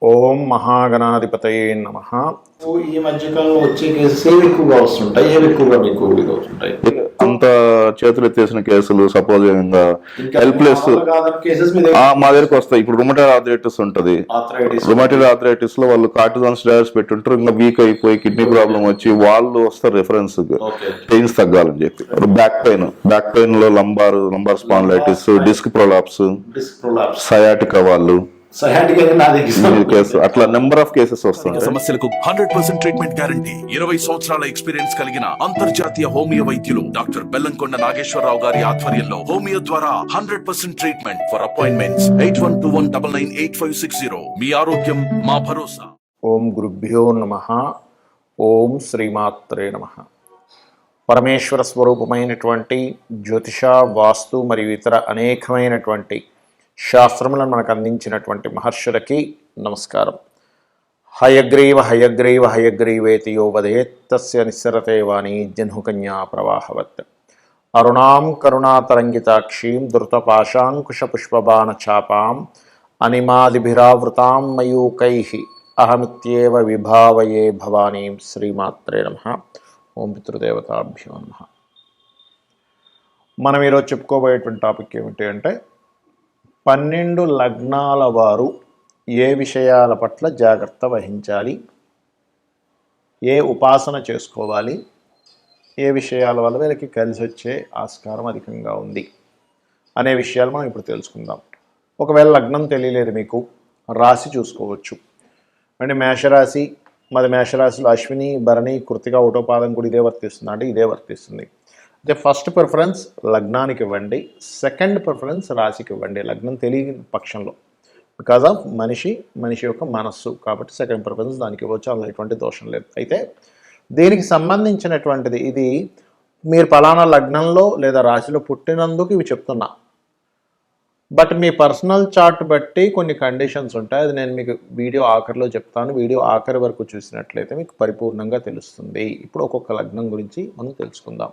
ఓం మహాగణాధిపతయే నమః. ఈ మధ్యకాలంలో వచ్చే కేసెస్ ఏవి ఎక్కువగా వస్తుంటాయి, ఏవి ఎక్కువగా మీకు ఇదవుతుంటాయి? అంత చేతులు ఎత్తేసిన కేసులు సపోజ్ హెల్ప్లెస్ కేసెస్ మా దగ్గరకు వస్తాయి. ఇప్పుడు రుమటైడ్ ఆర్థరైటిస్ ఉంటది. రుమటైడ్ ఆర్థరైటిస్ లో వాళ్ళు కార్టిజాన్ స్టెరాయిడ్స్ పెట్టుంటారు, ఇంకా వీక్ అయిపోయి కిడ్నీ ప్రాబ్లం వచ్చి వాళ్ళు వస్తారు రిఫరెన్స్ పెయిన్స్ తగ్గాలని చెప్పి. బ్యాక్ పెయిన్ లో lumbar spondylitis, disc prolapse, sciatica వాళ్ళు అట్లా నెంబర్ ఆఫ్ కేసెస్ వస్తాయి. సమస్యలకు 100% ట్రీట్మెంట్ గ్యారంటీ. 20 సంవత్సరాల ఎక్స్పీరియన్స్ కలిగిన అంతర్జాతీయ హోమియో వైద్యులు డాక్టర్ బెల్లంకొండ నాగేశ్వరరావు గారి ఆధ్వర్యంలో హోమియో ద్వారా 100% ట్రీట్మెంట్. For appointments 8121998560. మీ ఆరోగ్యం మా భరోసా. ఓం గురుభ్యో నమః. ఓం శ్రీమాత్రే నమః. పరమేశ్వర స్వరూపమైనటువంటి జ్యోతిష, వాస్తు మరియు ఇతర అనేకమైనటువంటి శాస్త్రములను మనకు అందించినటువంటి మహర్షులకి నమస్కారం. హయగ్రీవేతి యో వదేత్ తస్య నిస్సరతే వాణి జహ్నుకన్యా ప్రవాహవత్. అరుణాం కరుణాతరంగితాక్షీం ధృతపాశాంకుశపుష్పబాణచాపాం అనిమాదిభిరావృతాం మయూకైః అహమిత్యేవ విభావయే భవానీం. శ్రీమాత్రే నమః. ఓం పితృదేవతాభ్యో నమః. మనం ఈరోజు చెప్పుకోబోయేటువంటి టాపిక్ ఏమిటి అంటే 12 లగ్నాల వారు ఏ విషయాల పట్ల జాగ్రత్త వహించాలి, ఏ ఉపాసన చేసుకోవాలి, ఏ విషయాల వల్ల వీళ్ళకి కలిసి వచ్చే ఆస్కారం అధికంగా ఉంది అనే విషయాలు మనం ఇప్పుడు తెలుసుకుందాం. ఒకవేళ లగ్నం తెలియలేదు మీకు, రాశి చూసుకోవచ్చు. అంటే మేషరాశి, మాది మేషరాశిలో అశ్విని, భరణి, కృతిక, ఉటోపాదం కూడా ఇదే వర్తిస్తుంది అంటే ఇదే వర్తిస్తుంది. అయితే ఫస్ట్ ప్రిఫరెన్స్ లగ్నానికి ఇవ్వండి, సెకండ్ ప్రిఫరెన్స్ రాశికి ఇవ్వండి లగ్నం తెలియని పక్షంలో. బికాజ్ ఆఫ్ మనిషి యొక్క మనస్సు కాబట్టి సెకండ్ ప్రిఫరెన్స్ దానికి ఇవ్వచ్చు, అందులో ఎటువంటి దోషం లేదు. అయితే దీనికి సంబంధించినటువంటిది ఇది మీరు పలానా లగ్నంలో లేదా రాశిలో పుట్టినందుకు ఇవి చెప్తున్నా. బట్ మీ పర్సనల్ చార్ట్ బట్టి కొన్ని కండిషన్స్ ఉంటాయి, అది నేను మీకు వీడియో ఆఖరిలో చెప్తాను. వీడియో ఆఖరి వరకు చూసినట్లయితే మీకు పరిపూర్ణంగా తెలుస్తుంది. ఇప్పుడు ఒక్కొక్క లగ్నం గురించి మనం తెలుసుకుందాం.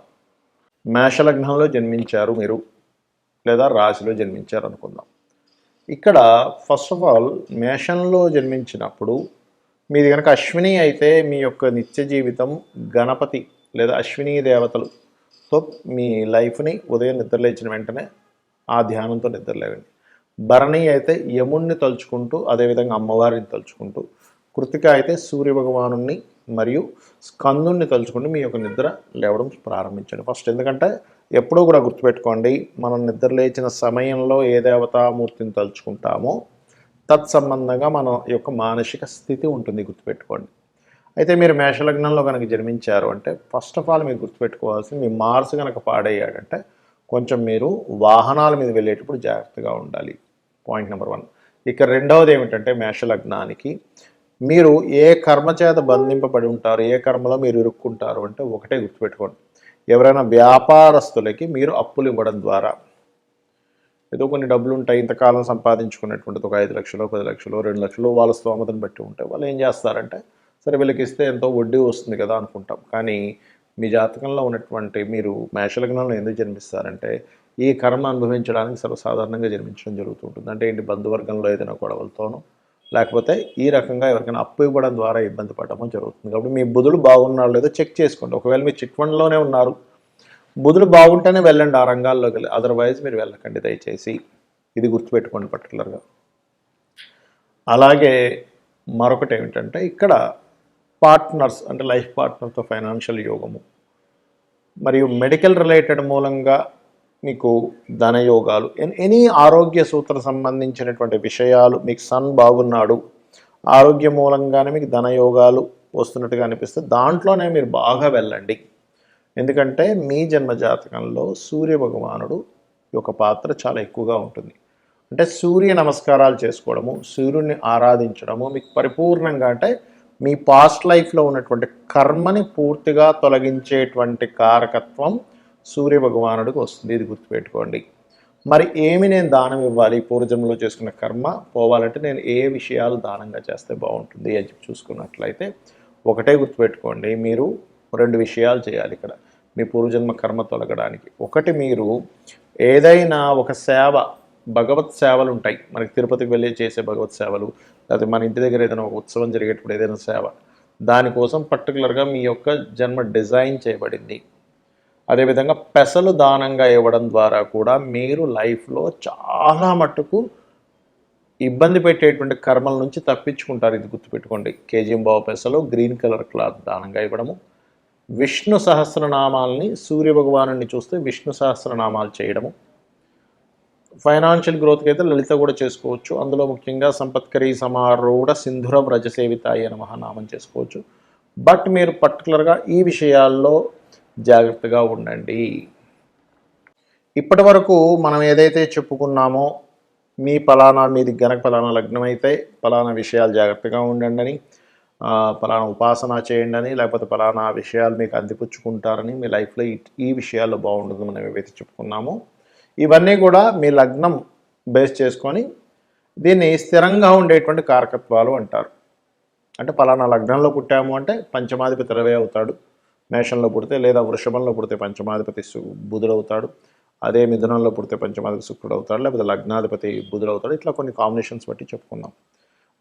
మేషలగ్నంలో జన్మించారు మీరు లేదా రాశిలో జన్మించారు అనుకుందాం. ఇక్కడ ఫస్ట్ ఆఫ్ ఆల్ మేషంలో జన్మించినప్పుడు మీది కనుక అశ్విని అయితే మీ యొక్క నిత్య జీవితం గణపతి లేదా అశ్విని దేవతలతో మీ లైఫ్ని ఉదయం నిద్రలేచిన వెంటనే ఆ ధ్యానంతో నిద్రలేవండి. భరణి అయితే యముణ్ణి తలుచుకుంటూ, అదేవిధంగా అమ్మవారిని తలుచుకుంటూ, కృతిక అయితే సూర్య భగవానుణ్ణి మరియు స్కందుణ్ణి తలుచుకుంటూ మీ యొక్క నిద్ర లేవడం ప్రారంభించండి ఫస్ట్. ఎందుకంటే ఎప్పుడూ కూడా గుర్తుపెట్టుకోండి, మనం నిద్ర లేచిన సమయంలో ఏ దేవతామూర్తిని తలుచుకుంటామో తత్సంబంధంగా మన యొక్క మానసిక స్థితి ఉంటుంది, గుర్తుపెట్టుకోండి. అయితే మీరు మేషలగ్నంలో కనుక జన్మించారు అంటే ఫస్ట్ ఆఫ్ ఆల్ మీరు గుర్తుపెట్టుకోవాల్సింది, మీ మార్స్ కనుక పాడయ్యాడంటే కొంచెం మీరు వాహనాల మీద వెళ్ళేటప్పుడు జాగ్రత్తగా ఉండాలి. Point number 1. ఇక రెండవది ఏమిటంటే మేషలగ్నానికి మీరు ఏ కర్మ చేత బంధింపబడి ఉంటారు, ఏ కర్మలో మీరు ఇరుక్కుంటారు అంటే ఒకటే గుర్తుపెట్టుకోండి, ఎవరైనా వ్యాపారస్తులకి మీరు అప్పులు ఇవ్వడం ద్వారా ఏదో కొన్ని డబ్బులు ఉంటాయి, ఇంతకాలం సంపాదించుకున్నటువంటిది ఒక 5 లక్షలు, 10 లక్షలు, 2 లక్షలు వాళ్ళ స్తోమతను బట్టి ఉంటాయి. వాళ్ళు ఏం చేస్తారంటే సరే వీళ్ళకి ఇస్తే ఎంతో వడ్డీ వస్తుంది కదా అనుకుంటాం. కానీ మీ జాతకంలో ఉన్నటువంటి మీరు మేషలగ్నంలో ఎందుకు జన్మిస్తారంటే ఈ కర్మ అనుభవించడానికి సర్వసాధారణంగా జన్మించడం జరుగుతుంటుంది. అంటే ఏంటి, బంధువర్గంలో ఏదైనా గొడవలతోనో లేకపోతే ఈ రకంగా ఎవరికైనా అప్పు ఇవ్వడం ద్వారా ఇబ్బంది పడటం జరుగుతుంది. కాబట్టి మీ బుధుడు బాగున్నారో లేదో చెక్ చేసుకోండి. ఒకవేళ మీరు చిట్ ఫండ్లోనే ఉన్నారు, బుధుడు బాగుంటేనే వెళ్ళండి ఆ రంగాల్లోకి వెళ్ళి, అదర్వైజ్ మీరు వెళ్ళకండి దయచేసి. ఇది గుర్తుపెట్టుకోండి పర్టికులర్గా. అలాగే మరొకటి ఏమిటంటే ఇక్కడ పార్ట్నర్స్ అంటే లైఫ్ పార్ట్నర్తో ఫైనాన్షియల్ యోగము మరియు మెడికల్ రిలేటెడ్ మూలంగా మీకు ధనయోగాలు, ఎనీ ఆరోగ్య సూత్ర సంబంధించినటువంటి విషయాలు, మీకు సన్ బాగున్నాడు, ఆరోగ్య మూలంగానే మీకు ధనయోగాలు వస్తున్నట్టుగా అనిపిస్తే దాంట్లోనే మీరు బాగా వెళ్ళండి. ఎందుకంటే మీ జన్మ జాతకంలో సూర్య భగవానుడు యొక్క పాత్ర చాలా ఎక్కువగా ఉంటుంది. అంటే సూర్య నమస్కారాలు చేసుకోవడము, సూర్యుడిని ఆరాధించడము మీకు పరిపూర్ణంగా అంటే మీ పాస్ట్ లైఫ్లో ఉన్నటువంటి కర్మని పూర్తిగా తొలగించేటువంటి కారకత్వం సూర్య భగవానుడికి వస్తుంది. ఇది గుర్తుపెట్టుకోండి. మరి ఏమి నేను దానం ఇవ్వాలి, పూర్వజన్మలో చేసుకున్న కర్మ పోవాలంటే నేను ఏ విషయాలు దానంగా చేస్తే బాగుంటుంది అని చెప్పి చూసుకున్నట్లయితే ఒకటే గుర్తుపెట్టుకోండి, మీరు 2 విషయాలు చేయాలి ఇక్కడ మీ పూర్వజన్మ కర్మ తొలగడానికి. ఒకటి, మీరు ఏదైనా ఒక సేవ, భగవత్ సేవలు ఉంటాయి మనకి, తిరుపతికి వెళ్ళి చేసే భగవత్ సేవలు, లేకపోతే మన ఇంటి దగ్గర ఏదైనా ఒక ఉత్సవం జరిగేటప్పుడు ఏదైనా సేవ, దానికోసం పర్టికులర్గా మీ యొక్క జన్మ డిజైన్ చేయబడింది. అదేవిధంగా పెసలు దానంగా ఇవ్వడం ద్వారా కూడా మీరు లైఫ్లో చాలా మట్టుకు ఇబ్బంది పెట్టేటువంటి కర్మల నుంచి తప్పించుకుంటారు. ఇది గుర్తుపెట్టుకోండి. కేజీంబావు పెసలు గ్రీన్ కలర్ క్లాత్ దానంగా ఇవ్వడము, విష్ణు సహస్రనామాలని, సూర్య భగవాను చూస్తే విష్ణు సహస్రనామాలు చేయడము, ఫైనాన్షియల్ గ్రోత్కి అయితే లలిత కూడా చేసుకోవచ్చు. అందులో ముఖ్యంగా సంపత్కరీ సమారూఢ సింధుర వ్రజసేవితాయ నమః నామం చేసుకోవచ్చు. బట్ మీరు పర్టికులర్గా ఈ విషయాల్లో జాగ్రత్తగా ఉండండి. ఇప్పటి వరకు మనం ఏదైతే చెప్పుకున్నామో, మీ మీది గనక ఫలానా లగ్నం అయితే ఫలానా విషయాలు జాగ్రత్తగా ఉండండి అని, ఫలానా ఉపాసన చేయండి అని, లేకపోతే ఫలానా విషయాలు మీకు అందిపుచ్చుకుంటారని, మీ లైఫ్లో ఈ విషయాల్లో బాగుంటుంది మనం ఏవైతే చెప్పుకున్నామో, ఇవన్నీ కూడా మీ లగ్నం బేస్ చేసుకొని దీన్ని స్థిరంగా ఉండేటువంటి కారకత్వాలు అంటారు. అంటే ఫలానా లగ్నంలో పుట్టాము అంటే పంచమాధిపతి రవి అవుతాడు, మేషంలో పుడితే, లేదా వృషభంలో పుడితే పంచమాధిపతి బుధుడు అవుతాడు, అదే మిథునంలో పుడితే పంచమాధిపతి శుక్రుడు అవుతాడు, లేకపోతే లగ్నాధిపతి బుధుడు అవుతాడు. ఇట్లా కొన్ని కాంబినేషన్స్ బట్టి చెప్పుకుందాం.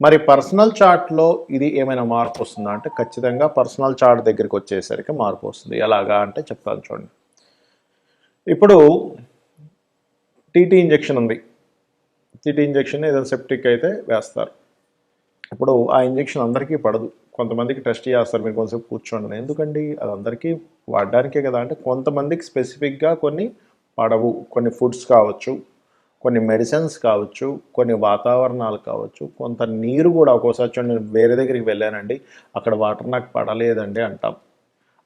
మరి పర్సనల్ చార్ట్లో ఇది ఏమైనా మార్పు వస్తుందా అంటే ఖచ్చితంగా పర్సనల్ చార్ట్ దగ్గరికి వచ్చేసరికి మార్పు వస్తుంది. ఎలాగా అంటే చెప్తాను చూడండి. ఇప్పుడు టీటీ ఇంజెక్షన్ ఉంది. టీటీ ఇంజెక్షన్ ఏదైనా సెప్టిక్ అయితే వేస్తారు. ఇప్పుడు ఆ ఇంజెక్షన్ అందరికీ పడదు, కొంతమందికి టెస్ట్ చేస్తారు. మీరు కొంతసేపు కూర్చోండి. ఎందుకండి, అది అందరికీ వాడడానికే కదా అంటే కొంతమందికి స్పెసిఫిక్గా కొన్ని పడవు. కొన్ని ఫుడ్స్ కావచ్చు, కొన్ని మెడిసిన్స్ కావచ్చు, కొన్ని వాతావరణాలు కావచ్చు, కొంత నీరు కూడా. ఒక్కోసారి చూడండి, నేను వేరే దగ్గరికి వెళ్ళానండి, అక్కడ వాటర్ నాకు పడలేదండి అంటాం,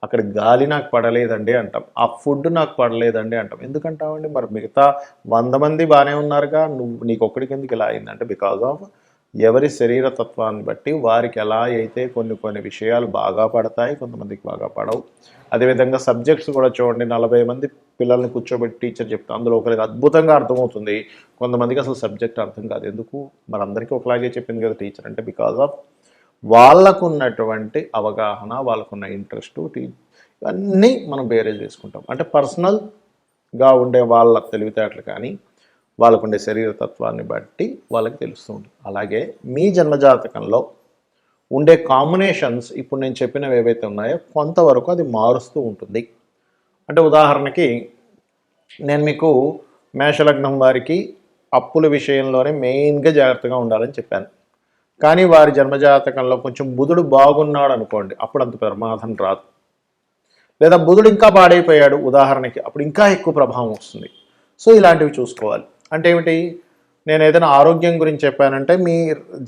అక్కడ గాలి నాకు పడలేదండి అంటాం, ఆ ఫుడ్ నాకు పడలేదండి అంటాం. ఎందుకంటామండి? మరి మిగతా 100 మంది బాగానే ఉన్నారుగా, నీకు ఒక్కడికి ఎందుకు ఇలా అయిందంటే బికాజ్ ఆఫ్ ఎవరి శరీర తత్వాన్ని బట్టి వారికి ఎలా అయితే కొన్ని విషయాలు బాగా పడతాయి, కొంతమందికి బాగా పడవు. అదేవిధంగా సబ్జెక్ట్స్ కూడా చూడండి, 40 మంది పిల్లల్ని కూర్చోబెట్టి టీచర్ చెప్తాం, అందులో ఒకరికి అద్భుతంగా అర్థమవుతుంది, కొంతమందికి అసలు సబ్జెక్ట్ అర్థం కాదు. ఎందుకు? మరి అందరికీ ఒకలాగే చెప్పింది కదా టీచర్ అంటే బికాజ్ ఆఫ్ వాళ్ళకున్నటువంటి అవగాహన, వాళ్ళకున్న ఇంట్రెస్ట్, ఇవన్నీ మనం బేరేజ్ చేసుకుంటాం. అంటే పర్సనల్గా ఉండే వాళ్ళ తెలివితేటలు కానీ వాళ్ళకుండే శరీరతత్వాన్ని బట్టి వాళ్ళకి తెలుస్తుంది. అలాగే మీ జన్మజాతకంలో ఉండే కాంబినేషన్స్ ఇప్పుడు నేను చెప్పినవి ఏవైతే ఉన్నాయో కొంతవరకు అది మారుస్తూ ఉంటుంది. అంటే ఉదాహరణకి నేను మీకు మేషలగ్నం వారికి అప్పుల విషయంలోనే మెయిన్గా జాగ్రత్తగా ఉండాలని చెప్పాను. కానీ వారి జన్మజాతకంలో కొంచెం బుధుడు బాగున్నాడు అనుకోండి, అప్పుడు అంత ప్రమాదం రాదు. లేదా బుధుడు ఇంకా పాడైపోయాడు ఉదాహరణకి, అప్పుడు ఇంకా ఎక్కువ ప్రభావం వస్తుంది. సో ఇలాంటివి చూసుకోవాలి. అంటే ఏమిటి? నేను ఏదైనా ఆరోగ్యం గురించి చెప్పానంటే మీ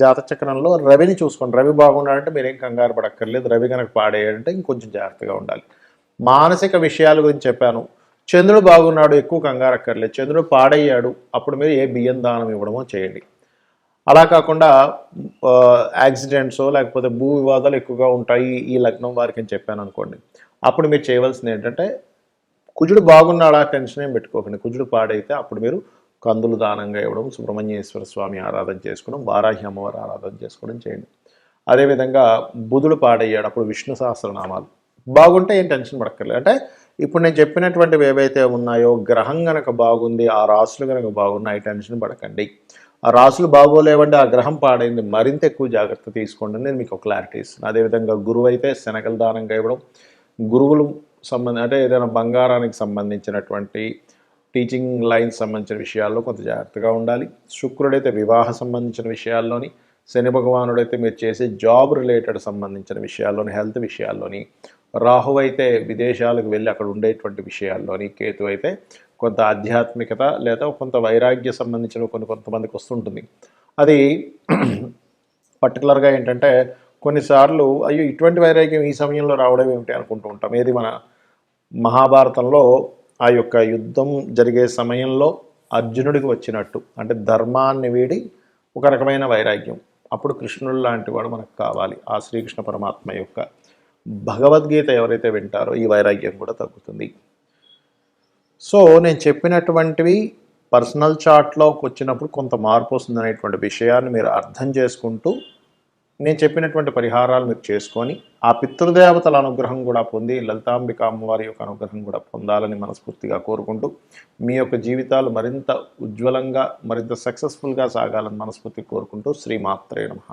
జాతచక్రంలో రవిని చూసుకోండి. రవి బాగున్నాడంటే మీరేం కంగారు పడక్కర్లేదు. రవి కనుక పాడేయాడంటే ఇంకొంచెం జాగ్రత్తగా ఉండాలి. మానసిక విషయాల గురించి చెప్పాను, చంద్రుడు బాగున్నాడు, ఎక్కువ కంగారు అక్కర్లేదు. చంద్రుడు పాడయ్యాడు, అప్పుడు మీరు ఏ బియ్యం దానం ఇవ్వడమో చేయండి. అలా కాకుండా యాక్సిడెంట్స్ లేకపోతే భూ వివాదాలు ఎక్కువగా ఉంటాయి ఈ లగ్నం వారికి అని చెప్పాను అనుకోండి, అప్పుడు మీరు చేయవలసింది ఏంటంటే కుజుడు బాగున్నాడా టెన్షన్ ఏం పెట్టుకోకండి. కుజుడు పాడైతే అప్పుడు మీరు కందులు దానంగా ఇవ్వడం, సుబ్రహ్మణ్యేశ్వర స్వామి ఆరాధన చేసుకోవడం, వారాహి అమ్మవారి ఆరాధన చేసుకోవడం చేయండి. అదేవిధంగా బుధుడు పాడయ్యాడు, అప్పుడు విష్ణు సహస్రనామాలు. బాగుంటే ఏం టెన్షన్ పడక్కర్లేదు. అంటే ఇప్పుడు నేను చెప్పినటువంటివి ఏవైతే ఉన్నాయో గ్రహం కనుక బాగుంది, ఆ రాసులు కనుక బాగున్నాయి, టెన్షన్ పడకండి. ఆ రాసులు బాగోలేవండి, ఆ గ్రహం పాడైంది, మరింత ఎక్కువ జాగ్రత్త తీసుకోండి. నేను మీకు ఒక క్లారిటీ ఇస్తున్నాను. అదేవిధంగా గురువు అయితే శనగలు దానంగా ఇవ్వడం, గురువులు అంటే ఏదైనా బంగారానికి సంబంధించినటువంటి టీచింగ్ లైన్స్ సంబంధించిన విషయాల్లో కొంత జాగ్రత్తగా ఉండాలి. శుక్రుడైతే వివాహ సంబంధించిన విషయాల్లోని, శని భగవానుడైతే మీరు చేసే జాబ్ రిలేటెడ్ సంబంధించిన విషయాల్లోని, హెల్త్ విషయాల్లోని, రాహు అయితే విదేశాలకు వెళ్ళి అక్కడ ఉండేటువంటి విషయాల్లోని, కేతు అయితే కొంత ఆధ్యాత్మికత లేదా కొంత వైరాగ్య సంబంధించిన కొంతమందికి వస్తుంటుంది. అది పర్టికులర్గా ఏంటంటే కొన్నిసార్లు అయ్యో ఇటువంటి వైరాగ్యం ఈ సమయంలో రావడం ఏమిటి అనుకుంటూ ఉంటాం. ఏది మన మహాభారతంలో ఆ యొక్క యుద్ధం జరిగే సమయంలో అర్జునుడికి వచ్చినట్టు, అంటే ధర్మాన్ని వీడి ఒక రకమైన వైరాగ్యం. అప్పుడు కృష్ణుడు లాంటి వాడు మనకు కావాలి. ఆ శ్రీకృష్ణ పరమాత్మ యొక్క భగవద్గీత ఎవరైతే వింటారో ఈ వైరాగ్యం కూడా తగ్గుతుంది. సో నేను చెప్పినటువంటివి పర్సనల్ చార్ట్లోకి వచ్చినప్పుడు కొంత మార్పు వస్తుంది అనేటువంటి విషయాన్ని మీరు అర్థం చేసుకుంటూ నేను చెప్పినటువంటి పరిహారాలు మీరు చేసుకొని ఆ పితృదేవతల అనుగ్రహం కూడా పొంది లలితాంబిక అమ్మవారి యొక్క అనుగ్రహం కూడా పొందాలని మనస్ఫూర్తిగా కోరుకుంటూ మీ యొక్క జీవితాలు మరింత ఉజ్వలంగా మరింత సక్సెస్ఫుల్గా సాగాలని మనస్ఫూర్తిగా కోరుకుంటూ శ్రీమాత్రే నమః.